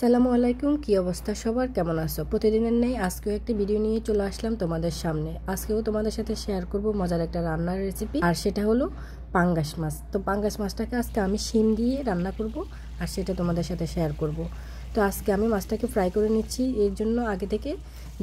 আসসালামু আলাইকুম। কি অবস্থা সবার, কেমন আছো? প্রতিদিনের নেই আজকেও একটি ভিডিও নিয়ে চলে আসলাম তোমাদের সামনে। আজকেও তোমাদের সাথে শেয়ার করব মজার একটা রান্নার রেসিপি, আর সেটা হলো পাঙ্গাস মাছ। তো পাঙ্গাস মাছটাকে আজকে আমি শিম দিয়ে রান্না করব, আর সেটা তোমাদের সাথে শেয়ার করব। তো আজকে আমি মাছটাকে ফ্রাই করে নিচ্ছি। এর জন্য আগে থেকে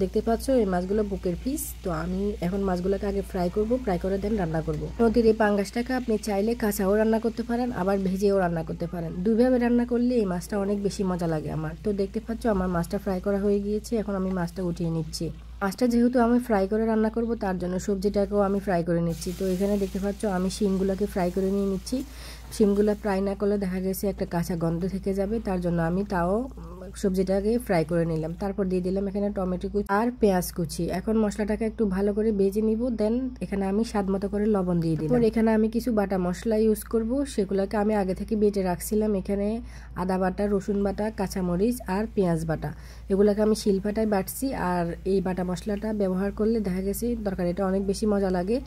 দেখতে পাচ্ছ এই মাছগুলো বুকের পিস। তো আমি এখন মাছগুলোকে আগে ফ্রাই করব, ফ্রাই করে দেন রান্না করব। নদীর এই পাঙ্গাসটাকে আপনি চাইলে কাঁচাও রান্না করতে পারেন, আবার ভেজেও রান্না করতে পারেন। দুইভাবে রান্না করলে এই মাছটা অনেক বেশি মজা লাগে আমার। তো দেখতে পাচ্ছ আমার মাছটা ফ্রাই করা হয়ে গিয়েছে। এখন আমি মাছটা উঠিয়ে নিচ্ছি। মাছটা যেহেতু আমি ফ্রাই করে রান্না করব, তার জন্য সবজিটাকেও আমি ফ্রাই করে নিচ্ছি। তো এখানে দেখতে পাচ্ছ আমি শিমগুলোকে ফ্রাই করে নিয়ে নিচ্ছি। শিমগুলো ফ্রাই না করলে দেখা গেছে একটা কাঁচা গন্ধ থেকে যাবে, তার জন্য আমি তাও সবজিটাকে ফ্রাই করে নিলাম। তারপর দিয়ে দিলাম এখানে টমেটো কুচি আর পেঁয়াজ কুচি। এখন মশলাটাকে একটু ভালো করে ভেজে নিব। দেন এখানে আমি স্বাদ মতো করে লবণ দিয়ে দিলাম। এখানে আমি কিছু বাটা মশলা ইউজ করব, সেগুলোকে আমি আগে থেকে বেটে রাখছিলাম। এখানে আদা বাটা, রসুন বাটা, কাঁচামরিচ আর পেঁয়াজ বাটা, এগুলোকে আমি শিলপাটায় বাটছি। আর এই বাটা মশলাটা ব্যবহার করলে দেখা গেছে তরকারিটা অনেক বেশি মজা লাগে,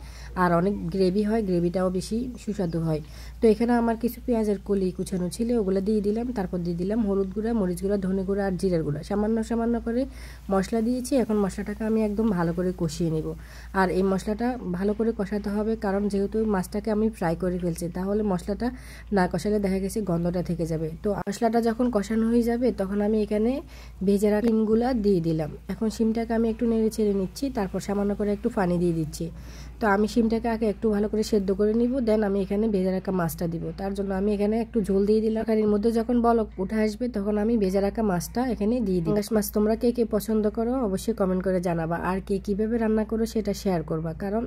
আর অনেক গ্রেভি হয়, গ্রেভিটাও বেশি সুস্বাদু হয়। তো এখানে আমার কিছু পেঁয়াজের কলি কুচানো ছিল, ওগুলো দিয়ে দিলাম। তারপর দিয়ে দিলাম হলুদ গুঁড়া, মরিচ গুঁড়া, ধনে গুঁড়া আর জিরার গুঁড়া। সামান্য সামান্য করে মশলা দিয়েছি। এখন মশলাটাকে আমি একদম ভালো করে কষিয়ে নেব। আর এই মশলাটা ভালো করে কষাতে হবে, কারণ যেহেতু মাছটাকে আমি ফ্রাই করে ফেলছি, তাহলে মশলাটা না কষালে দেখা গেছে গন্ধটা থেকে যাবে। তো মশলাটা যখন কষানো হয়ে যাবে, তখন আমি এখানে ভেজে রাখা শিমগুলা দিয়ে দিলাম। এখন শিমটাকে আমি একটু নেড়ে ছেড়ে নিচ্ছি, তারপর সামান্য করে একটু পানি দিয়ে দিচ্ছি। তো আমি শিমটাকে আগে একটু ভালো করে সেদ্ধ করে নিব, দেন আমি এখানে ভেজে রাখা মাছটা দিব। তার জন্য আমি এখানে একটু ঝোল দিয়ে দিলাম। তরকারির মধ্যে যখন বলক উঠে আসবে, তখন আমি ভেজে রাখা মাছটা এখানে দিয়ে দিই। পাঙ্গাস মাছ তোমরা কে কে পছন্দ করো অবশ্যই কমেন্ট করে জানাবা, আর কে কিভাবে রান্না করো সেটা শেয়ার করবা। কারণ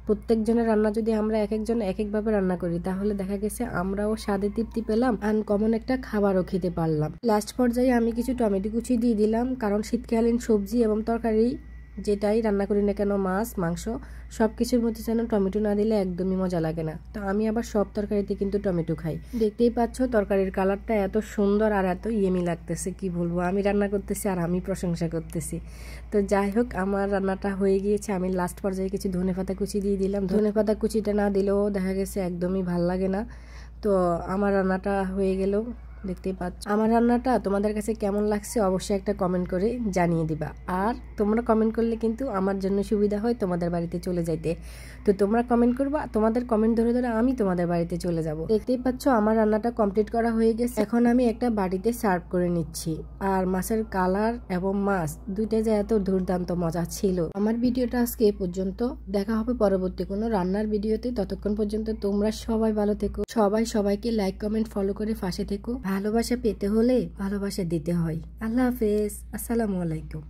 প্রত্যেকজনের রান্না যদি আমরা এক একজন এক একভাবে রান্না করি, তাহলে দেখা গেছে আমরাও স্বাদে তৃপ্তি পেলাম, আনকমন একটা খাবারও খেতে পারলাম। লাস্ট পর্যায়ে আমি কিছু টমেটো কুচি দিয়ে দিলাম, কারণ শীতকালীন সবজি এবং তরকারি যেটাই রান্না করি না কেন, মাছ মাংস সব কিছুর মধ্যে যেন টমেটো না দিলে একদমই মজা লাগে না। তো আমি আবার সব তরকারিতে কিন্তু টমেটো খাই। দেখতেই পাচ্ছ তরকারির কালারটা এত সুন্দর আর এত ইয়েমি লাগতেছে, কি বলবো। আমি রান্না করতেছি আর আমি প্রশংসা করতেছি। তো যাই হোক, আমার রান্নাটা হয়ে গিয়েছে। আমি লাস্ট পর্যায়ে কিছু ধনেপাতা কুচি দিয়ে দিলাম। ধনেপাতা কুচিটা না দিলেও দেখা গেছে একদমই ভাল লাগে না। তো আমার রান্নাটা হয়ে গেল। দেখতেই পাচ্ছ আমার রান্নাটা তোমাদের কাছে কেমন লাগছে অবশ্যই একটা কমেন্ট করে জানিয়ে দিবা। আর তোমরা কমেন্ট করলে কিন্তু আমার জন্য সুবিধা হয় তোমাদের বাড়িতে চলে যাইতে। তো তোমরা কমেন্ট করবা, তোমাদের কমেন্ট ধরে ধরে আমি তোমাদের বাড়িতে চলে যাব। দেখতেই পাচ্ছ আমার রান্নাটা কমপ্লিট করা হয়ে গেছে। এখন আমি একটা বাটিতে সার্ভ করে নিচ্ছি। আর মাছের কালার এবং মাছ দুইটা যে এত দুর্দান্ত মজা ছিল। আমার ভিডিওটা আজকে এ পর্যন্ত। দেখা হবে পরবর্তী কোনো রান্নার ভিডিওতে। ততক্ষণ পর্যন্ত তোমরা সবাই ভালো থেকো। সবাইকে লাইক কমেন্ট ফলো করে পাশে থেকো। ভালোবাসা পেতে হলে ভালোবাসা দিতে হয়। আল্লাহ হাফেজ, আসসালামু আলাইকুম।